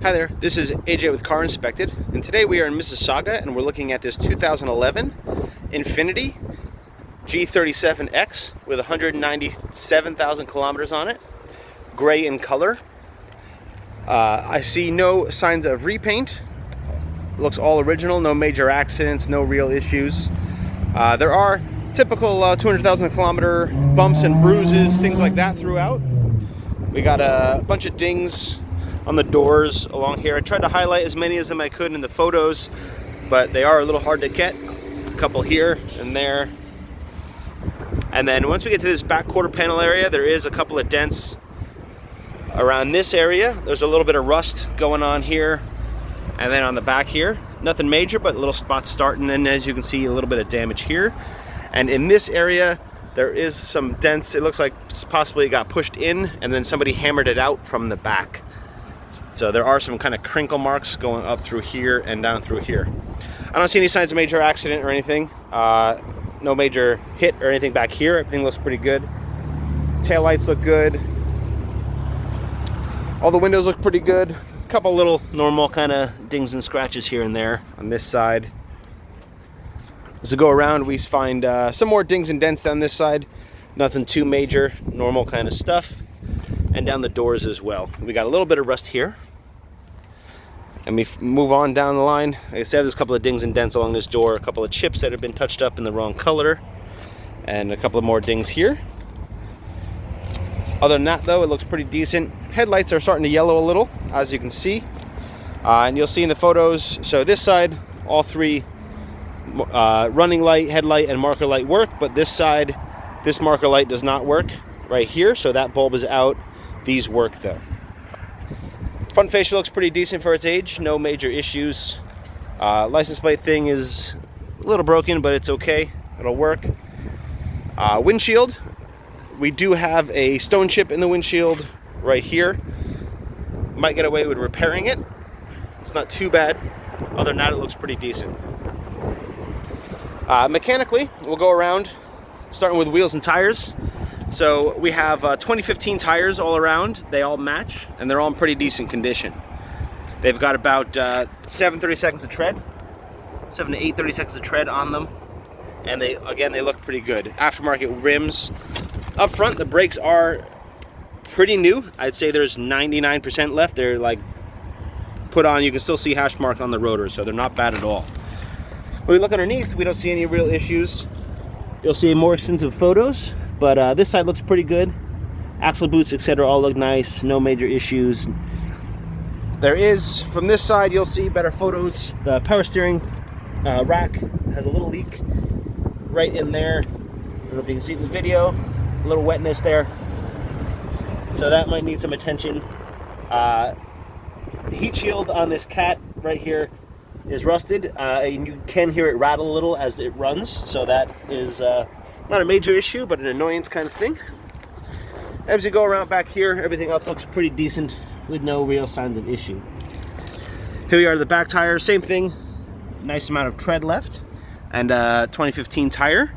Hi there, this is AJ with Car Inspected, and today we are in Mississauga and we're looking at this 2011 Infiniti G37x with 197,000 kilometers on it, gray in color. I see no signs of repaint. Looks all original, no major accidents, no real issues. There are typical 200,000 kilometer bumps and bruises, things like that throughout. We got a bunch of dings on the doors along here. I tried to highlight as many of them I could in the photos, but they are a little hard to get. A couple here and there. And then once we get to this back quarter panel area, there is a couple of dents around this area. There's a little bit of rust going on here. And then on the back here, nothing major, but little spots starting, and as you can see, a little bit of damage here. And in this area, there is some dents. It looks like possibly it got pushed in and then somebody hammered it out from the back. So there are some kind of crinkle marks going up through here and down through here. I don't see any signs of major accident or anything. No major hit or anything back here. Everything looks pretty good. Tail lights look good. All the windows look pretty good. A couple little normal kind of dings and scratches here and there on this side. As we go around, we find some more dings and dents down this side. Nothing too major, normal kind of stuff. And down the doors as well. We got a little bit of rust here. And we move on down the line. Like I said, there's a couple of dings and dents along this door, a couple of chips that have been touched up in the wrong color, and a couple of more dings here. Other than that though, it looks pretty decent. Headlights are starting to yellow a little, as you can see. And you'll see in the photos, so this side, all three running light, headlight, and marker light work, but this side, this marker light does not work right here, so that bulb is out. These work though. Front fascia looks pretty decent for its age, no major issues. License plate thing is a little broken, but it's okay, it'll work. Windshield, we do have a stone chip in the windshield right here. Might get away with repairing it. It's not too bad. Other than that, it looks pretty decent. Mechanically, we'll go around starting with wheels and tires. So we have 2015 tires all around. They all match and they're all in pretty decent condition. They've got about 7 30-seconds of tread, 7 to 8 30-seconds of tread on them, and they look pretty good. Aftermarket rims. Up front, the brakes are pretty new. I'd say there's 99% left. They're like put on. You can still see hash mark on the rotor, so they're not bad at all. When we look underneath, we don't see any real issues. You'll see more extensive photos, but this side looks pretty good. Axle boots, etc., all look nice. No major issues. There is, from this side, you'll see better photos. The power steering rack has a little leak right in there. I don't know if you can see it in the video. A little wetness there. So that might need some attention. The heat shield on this cat right here is rusted, and you can hear it rattle a little as it runs, so that is not a major issue, but an annoyance kind of thing. As you go around back here, everything else looks pretty decent with no real signs of issue. Here we are, the back tire, same thing, nice amount of tread left, and 2015 tire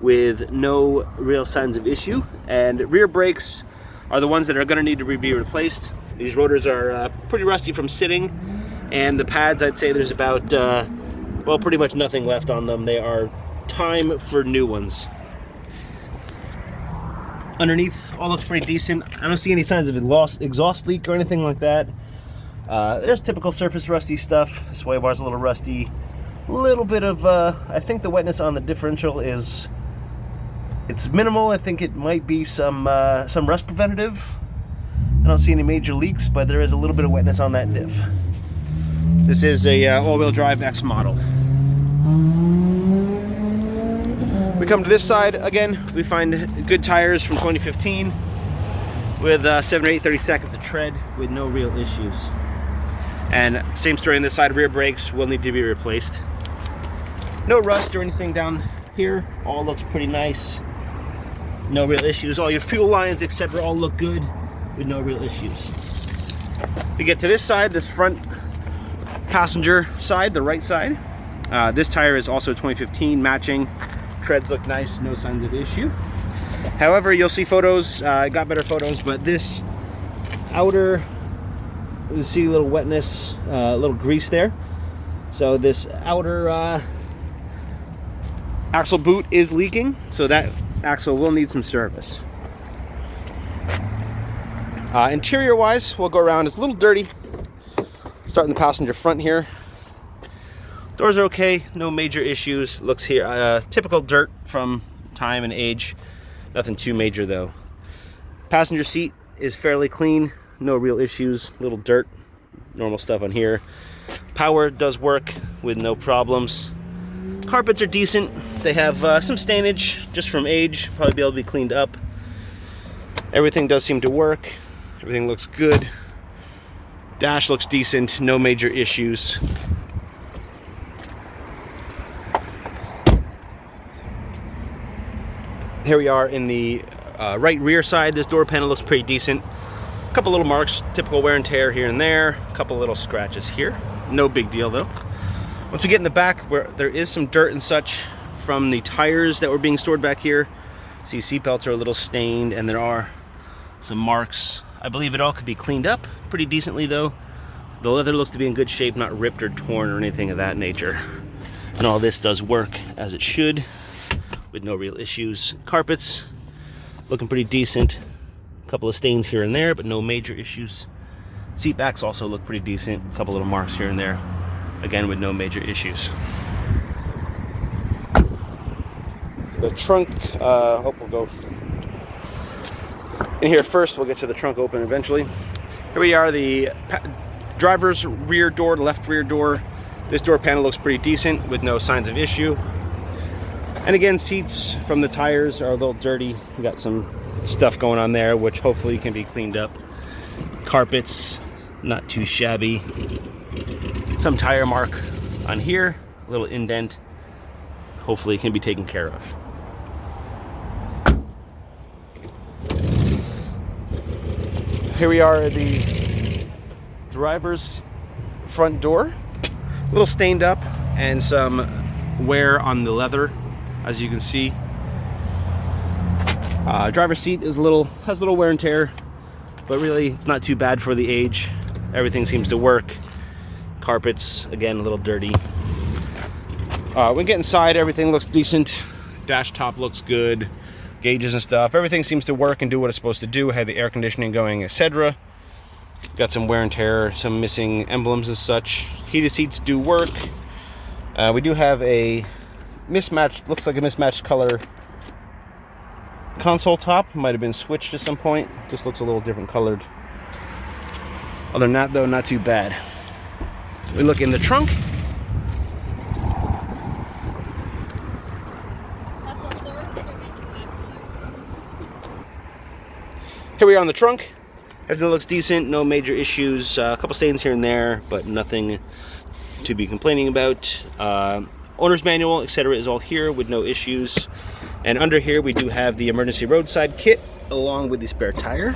with no real signs of issue. And rear brakes are the ones that are going to need to be replaced. These rotors are pretty rusty from sitting, and the pads, I'd say there's about, well, pretty much nothing left on them. They are time for new ones. Underneath, all looks pretty decent. I don't see any signs of exhaust leak or anything like that. There's typical surface rusty stuff. Sway bar's a little rusty. A little bit of, I think the wetness on the differential is, it's minimal. I think it might be some rust preventative. I don't see any major leaks, but there is a little bit of wetness on that diff. This is a all-wheel drive X model. We come to this side again. We find good tires from 2015 with 7 or 8 30-seconds of tread with no real issues. And same story on this side. Rear brakes will need to be replaced. No rust or anything down here. All looks pretty nice. No real issues. All your fuel lines, etc., all look good with no real issues. We get to this side, this front passenger side, the right side. This tire is also 2015 matching. Treads look nice, no signs of issue. However, you'll see photos, I got better photos, but this outer You see a little wetness, a little grease there. So this outer axle boot is leaking, so that axle will need some service. Interior wise, we'll go around. It's a little dirty. Starting the passenger front here. Doors are okay, no major issues. Looks here, typical dirt from time and age. Nothing too major though. Passenger seat is fairly clean, no real issues. Little dirt, normal stuff on here. Power does work with no problems. Carpets are decent. They have some stainage just from age, probably be able to be cleaned up. Everything does seem to work. Everything looks good. Dash looks decent, no major issues. Here we are in the right rear side. This door panel looks pretty decent. A couple little marks, typical wear and tear here and there. A couple little scratches here. No big deal though. Once we get in the back, where there is some dirt and such from the tires that were being stored back here. See, seat belts are a little stained and there are some marks. I believe it all could be cleaned up pretty decently though. The leather looks to be in good shape, not ripped or torn or anything of that nature. And all this does work as it should with no real issues. Carpets looking pretty decent. A couple of stains here and there, but no major issues. Seat backs also look pretty decent. A couple little marks here and there. Again, with no major issues. The trunk, we'll go in here first. We'll get to the trunk open eventually. Here we are, the driver's rear door, left rear door. This door panel looks pretty decent with no signs of issue. And again, seats from the tires are a little dirty. We got some stuff going on there, which hopefully can be cleaned up. Carpets, not too shabby. Some tire mark on here, a little indent. Hopefully it can be taken care of. Here we are at the driver's front door. A little stained up and some wear on the leather, as you can see. Driver's seat is has a little wear and tear, but really it's not too bad for the age. Everything seems to work. Carpets, again, a little dirty. When we get inside, everything looks decent. Dash top looks good. Gauges and stuff. Everything seems to work and do what it's supposed to do. Had the air conditioning going, etc. Got some wear and tear, some missing emblems and such. Heated seats do work. We do have a mismatched, looks like a mismatched color console top. Might have been switched at some point. Just looks a little different colored. Other than that though, not too bad. We look in the trunk. Here we are on the trunk. Everything looks decent, no major issues. A couple stains here and there, but nothing to be complaining about. Owner's manual, etc. is all here with no issues. And under here we do have the emergency roadside kit along with the spare tire.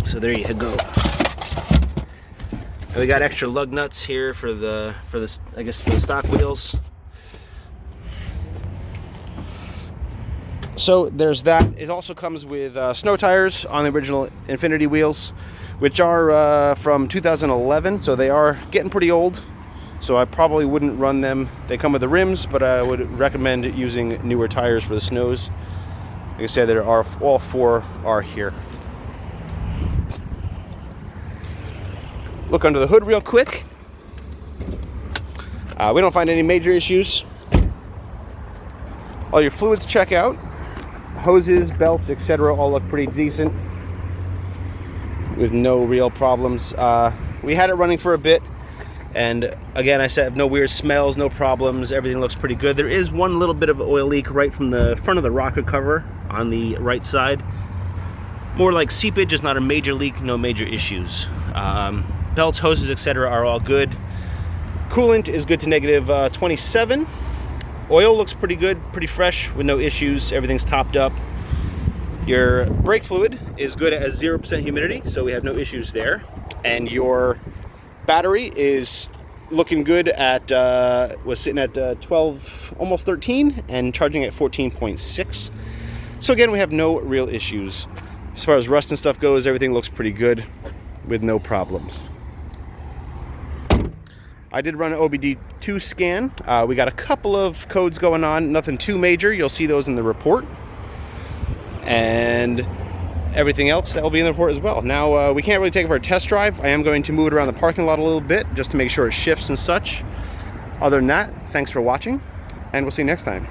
So there you go. And we got extra lug nuts here for the stock wheels. So there's that. It also comes with snow tires on the original Infiniti wheels, which are from 2011, so they are getting pretty old. So I probably wouldn't run them. They come with the rims, but I would recommend using newer tires for the snows. Like I said, there are all four are here. Look under the hood real quick. We don't find any major issues. All your fluids check out. Hoses, belts, etc. all look pretty decent with no real problems. We had it running for a bit, and again, I said no weird smells, no problems. Everything looks pretty good. There is one little bit of oil leak right from the front of the rocker cover on the right side. More like seepage, just not a major leak, no major issues. Belts, hoses, etc. are all good. Coolant is good to negative 27. Oil looks pretty good, pretty fresh with no issues. Everything's topped up. Your brake fluid is good at 0% humidity, so we have no issues there. And your battery is looking good at, was sitting at 12, almost 13, and charging at 14.6. So again, we have no real issues. As far as rust and stuff goes, everything looks pretty good with no problems. I did run an OBD2 scan. We got a couple of codes going on, nothing too major. You'll see those in the report. And everything else that will be in the report as well. Now, we can't really take it for a test drive. I am going to move it around the parking lot a little bit just to make sure it shifts and such. Other than that, thanks for watching, and we'll see you next time.